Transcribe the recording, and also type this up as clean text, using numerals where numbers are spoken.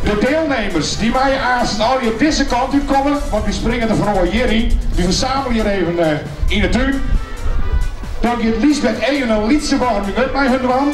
De deelnemers die mij aanstaan, al die op deze kant komen, want die springen er van hierin. Die verzamelen hier even in de tuin. Dan gaat Lisbeth even een liedse warming met mij hun man.